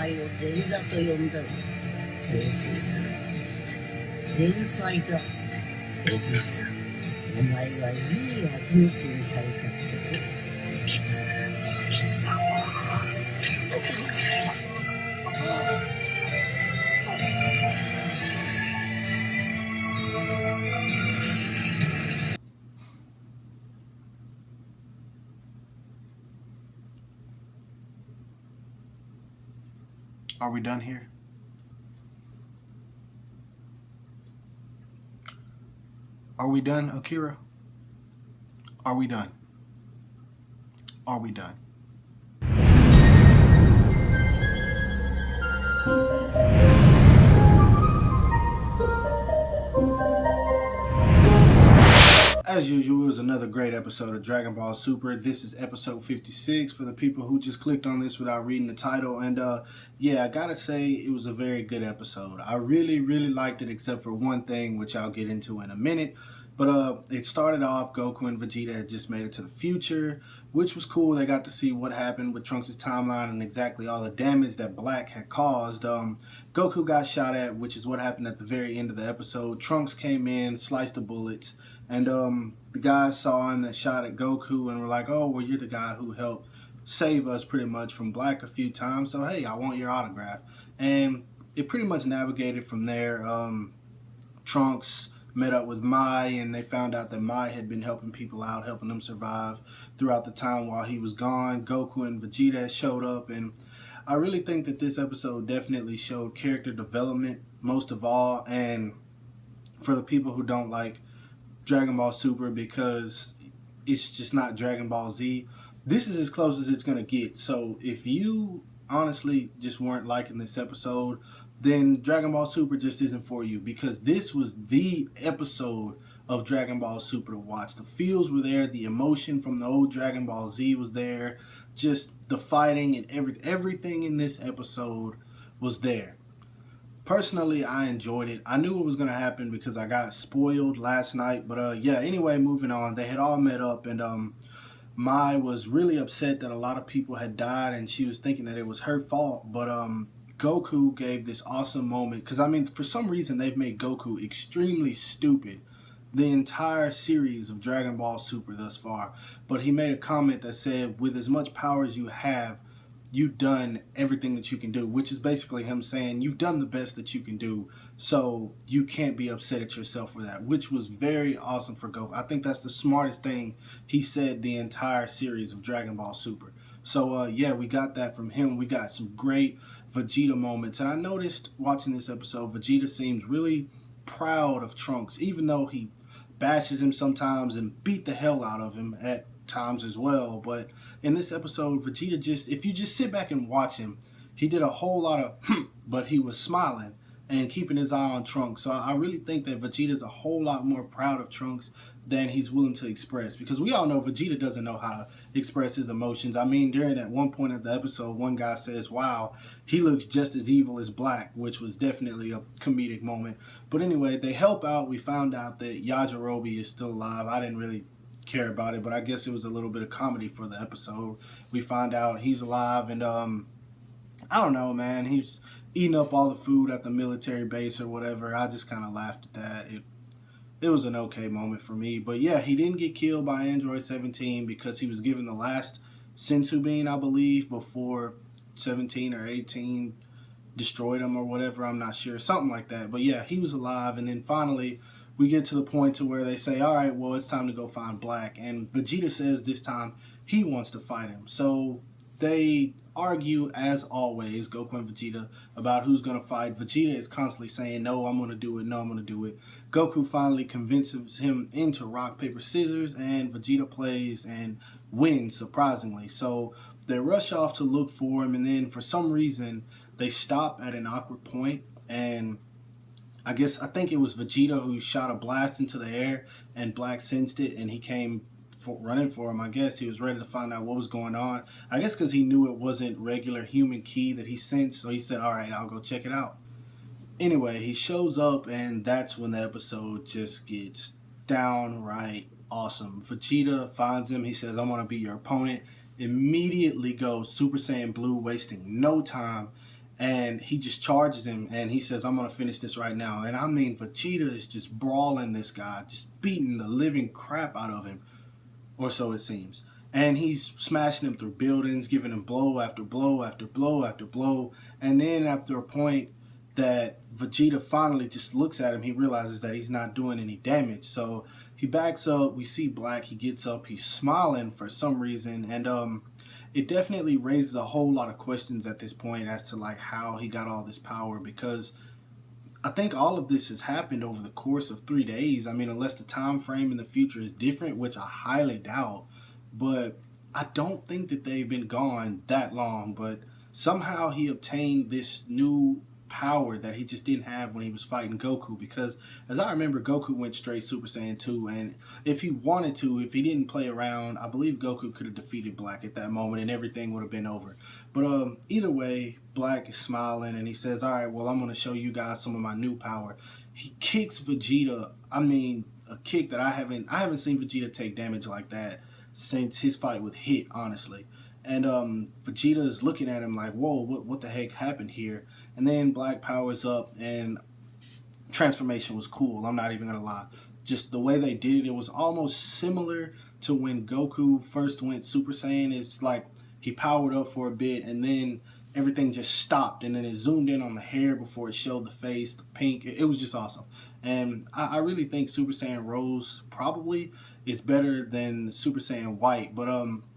前を前座と呼んだが訂正する。前妻だ。ベジータ、お前はいい味の前妻だったぞ。貴様。Are we done here? Are we done, Akira? Are we done? Are we done? As usual, it was another great episode of Dragon Ball Super. This is episode 56 for the people who just clicked on this without reading the title. And yeah, I gotta say it was a very good episode. I really liked it, except for one thing, which I'll get into in a minute. But it started off, Goku and Vegeta had just made it to the future, which was cool. They got to see what happened with Trunks' timeline and exactly all the damage that Black had caused. Goku got shot at, which is what happened at the very end of the episode. Trunks came in, sliced the bullets, and the guys saw him that shot at Goku and were like, oh, well, you're the guy who helped save us pretty much from Black a few times, so hey, I want your autograph. And it pretty much navigated from there. Trunks met up with Mai, and they found out that Mai had been helping people out, helping them survive throughout the time while he was gone. Goku and Vegeta showed up, and I really think that this episode definitely showed character development most of all. And for the people who don't like Dragon Ball Super because it's just not Dragon Ball Z, this is as close as it's going to get. So if you honestly just weren't liking this episode, then Dragon Ball Super just isn't for you, because this was the episode of Dragon Ball Super to watch. The feels were there, the emotion from the old Dragon Ball Z was there, just the fighting and everything in this episode was there. Personally, I enjoyed it. I knew what was going to happen because I got spoiled last night. But yeah, anyway, moving on. They had all met up, and Mai was really upset that a lot of people had died, and she was thinking that it was her fault. But Goku gave this awesome moment, because I mean, for some reason they've made Goku extremely stupid the entire series of Dragon Ball Super thus far. But he made a comment that said, with as much power as you have, you've done everything that you can do, which is basically him saying you've done the best that you can do, so you can't be upset at yourself for that, which was very awesome for Goku. I think that's the smartest thing he said the entire series of Dragon Ball Super. So yeah, we got that from him. We got some great Vegeta moments, and I noticed watching this episode, Vegeta seems really proud of Trunks, even though he bashes him sometimes and beat the hell out of him at times as well. But in this episode, Vegeta just, if you just sit back and watch him, he did a whole lot of but he was smiling and keeping his eye on Trunks. So I really think that Vegeta's a whole lot more proud of Trunks than he's willing to express, because we all know Vegeta doesn't know how to express his emotions. I mean, during that one point of the episode, one guy says, wow, he looks just as evil as Black, which was definitely a comedic moment. But anyway, they help out. We found out that Yajirobe is still alive. I didn't really care about it, but I guess it was a little bit of comedy for the episode. We find out he's alive, and I don't know, man, he's eating up all the food at the military base or whatever. I just kind of laughed at that. It was an okay moment for me. But yeah, he didn't get killed by Android 17 because he was given the last Senzu bean, I believe, before 17 or 18 destroyed him or whatever. I'm not sure, something like that. But yeah, he was alive. And then finally we get to the point to where they say, all right, well, it's time to go find Black. And Vegeta says this time he wants to fight him. So they argue, as always, Goku and Vegeta, about who's going to fight. Vegeta is constantly saying, no, I'm going to do it. No, I'm going to do it. Goku finally convinces him into rock, paper, scissors, and Vegeta plays and wins, surprisingly. So they rush off to look for him, and then for some reason, they stop at an awkward point, and I think it was Vegeta who shot a blast into the air, and Black sensed it, and he came running for him. I guess he was ready to find out what was going on. I guess because he knew it wasn't regular human ki that he sensed, so he said, all right, I'll go check it out. Anyway, he shows up, and that's when the episode just gets downright awesome. Vegeta finds him. He says, I want to be your opponent. Immediately goes Super Saiyan Blue, wasting no time. and he just charges him, and he says, I'm going to finish this right now. And I mean, Vegeta is just brawling this guy, just beating the living crap out of him, or so it seems. And he's smashing him through buildings, giving him blow after blow after blow after blow. And then after a point that Vegeta finally just looks at him, he realizes that he's not doing any damage. So he backs up. We see Black. He gets up. He's smiling for some reason. And it definitely raises a whole lot of questions at this point as to like how he got all this power, because I think all of this has happened over the course of 3 days. I mean, unless the time frame in the future is different, which I highly doubt. But I don't think that they've been gone that long. But somehow he obtained this new power that he just didn't have when he was fighting Goku, because as I remember, Goku went straight Super Saiyan 2, and if he wanted to, if he didn't play around, I believe Goku could have defeated Black at that moment and everything would have been over. But either way, Black is smiling and he says, all right, well, I'm going to show you guys some of my new power. He kicks Vegeta. I mean, a kick that I haven't seen Vegeta take damage like that since his fight with Hit, honestly. And Vegeta is looking at him like, whoa, what the heck happened here? And then Black powers up, and transformation was cool. I'm not even going to lie. Just the way they did it, it was almost similar to when Goku first went Super Saiyan. It's like he powered up for a bit, and then everything just stopped, and then it zoomed in on the hair before it showed the face, the pink. It was just awesome. And I really think Super Saiyan Rose probably is better than Super Saiyan White. But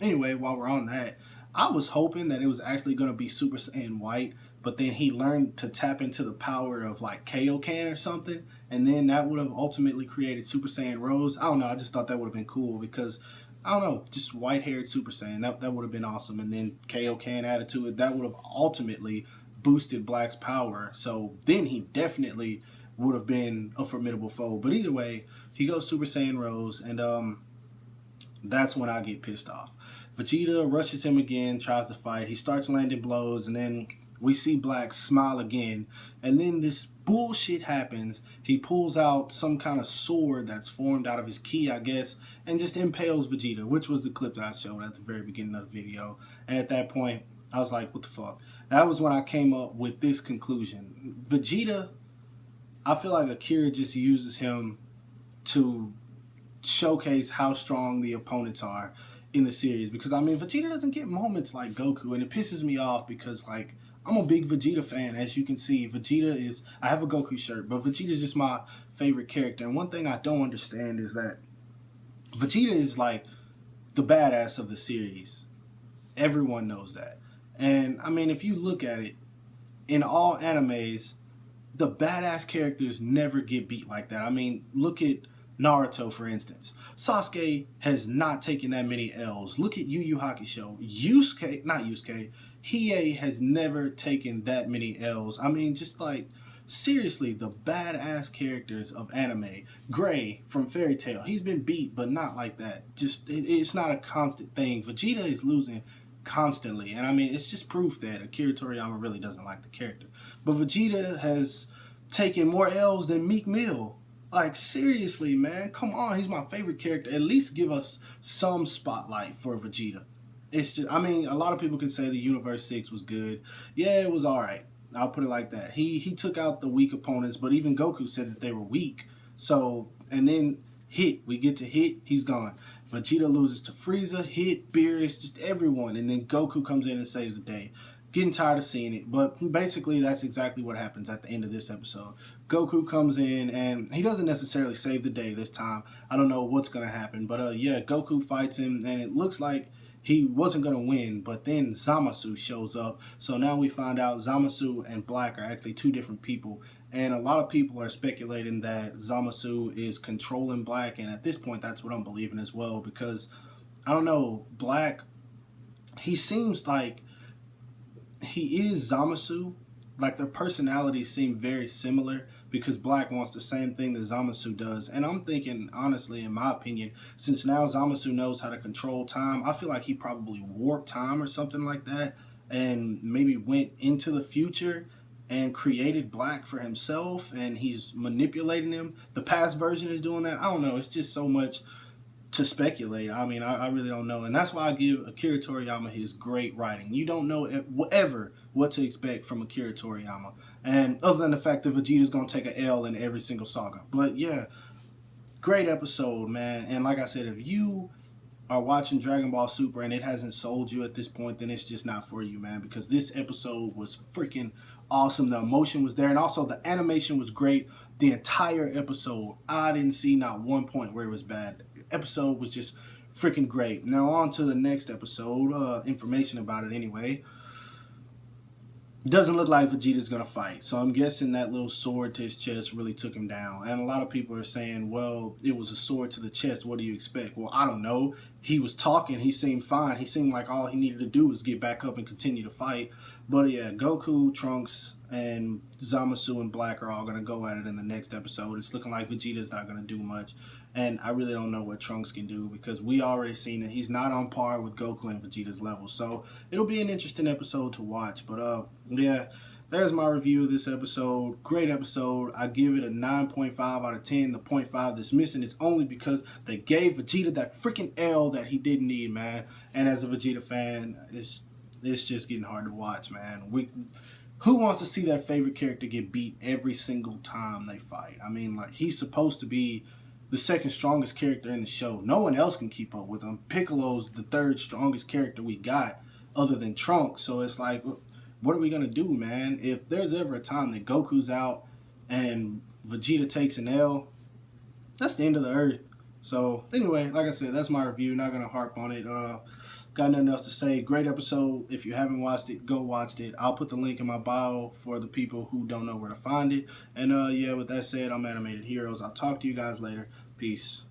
anyway, while we're on that, I was hoping that it was actually going to be Super Saiyan White, but then he learned to tap into the power of like Kaioken or something, and then that would have ultimately created Super Saiyan Rose. I don't know, I just thought that would have been cool, because I don't know, just white-haired Super Saiyan, that would have been awesome. And then Kaioken added to it, that would have ultimately boosted Black's power. So then he definitely would have been a formidable foe. But either way, he goes Super Saiyan Rose, and that's when I get pissed off. Vegeta rushes him again, tries to fight. He starts landing blows, and then we see Black smile again. And then this bullshit happens. He pulls out some kind of sword that's formed out of his ki, I guess, and just impales Vegeta, which was the clip that I showed at the very beginning of the video. And at that point, I was like, what the fuck? That was when I came up with this conclusion. Vegeta, I feel like Akira just uses him to showcase how strong the opponents are in the series. Because, I mean, Vegeta doesn't get moments like Goku, and it pisses me off because, like, I'm a big Vegeta fan. As you can see, Vegeta is, I have a Goku shirt, but Vegeta is just my favorite character. And one thing I don't understand is that Vegeta is like the badass of the series. Everyone knows that. And, I mean, if you look at it, in all animes, the badass characters never get beat like that. I mean, look at Naruto, for instance. Sasuke has not taken that many L's. Look at Yu Yu Hakusho. Hiei has never taken that many L's. I mean, just like, seriously, the badass characters of anime. Gray from Fairy Tail, he's been beat, but not like that. Just, it's not a constant thing. Vegeta is losing constantly, and I mean, it's just proof that Akira Toriyama really doesn't like the character. But Vegeta has taken more L's than Meek Mill. Like, seriously, man, come on, he's my favorite character. At least give us some spotlight for Vegeta. It's just, I mean, a lot of people can say the Universe 6 was good. Yeah, it was alright. I'll put it like that. He took out the weak opponents, but even Goku said that they were weak. So, and then we get to Hit, he's gone. Vegeta loses to Frieza, Hit, Beerus, just everyone. And then Goku comes in and saves the day. Getting tired of seeing it, but basically that's exactly what happens at the end of this episode. Goku comes in, and he doesn't necessarily save the day this time. I don't know what's going to happen, but yeah, Goku fights him, and it looks like he wasn't going to win, but then Zamasu shows up. So now we find out Zamasu and Black are actually two different people, and a lot of people are speculating that Zamasu is controlling Black, and at this point that's what I'm believing as well, because, I don't know, Black, he seems like he is Zamasu. Like, their personalities seem very similar, because Black wants the same thing that Zamasu does. And I'm thinking, honestly, in my opinion, since now Zamasu knows how to control time, I feel like he probably warped time or something like that, and maybe went into the future and created Black for himself, and he's manipulating him. The past version is doing that. I don't know. It's just so much to speculate. I mean, I really don't know. And that's why I give Akira Toriyama his great writing. You don't know ever what to expect from Akira Toriyama. And other than the fact that Vegeta's going to take an L in every single saga. But yeah, great episode, man. And like I said, if you are watching Dragon Ball Super and it hasn't sold you at this point, then it's just not for you, man. Because this episode was freaking awesome. The emotion was there. And also the animation was great. The entire episode, I didn't see not one point where it was bad. The episode was just freaking great. Now on to the next episode. Information about it anyway. Doesn't look like Vegeta's going to fight. So I'm guessing that little sword to his chest really took him down. And a lot of people are saying, well, it was a sword to the chest. What do you expect? Well, I don't know. He was talking. He seemed fine. He seemed like all he needed to do was get back up and continue to fight. But yeah, Goku, Trunks, and Zamasu and Black are all going to go at it in the next episode. It's looking like Vegeta's not going to do much. And I really don't know what Trunks can do because we already seen that he's not on par with Goku and Vegeta's level. So it'll be an interesting episode to watch. But yeah, there's my review of this episode. Great episode. I give it a 9.5 out of 10. The 0.5 that's missing is only because they gave Vegeta that freaking L that he didn't need, man. And as a Vegeta fan, it's just getting hard to watch, man. Who wants to see their favorite character get beat every single time they fight? I mean, like, he's supposed to be the second strongest character in the show. No one else can keep up with him. Piccolo's the third strongest character we got other than Trunks. So it's like, what are we going to do, man? If there's ever a time that Goku's out and Vegeta takes an L, that's the end of the earth. So anyway, like I said, that's my review. Not going to harp on it. Got nothing else to say. Great episode. If you haven't watched it, go watch it. I'll put the link in my bio for the people who don't know where to find it. And yeah, with that said, I'm Animated Heroes. I'll talk to you guys later. Peace.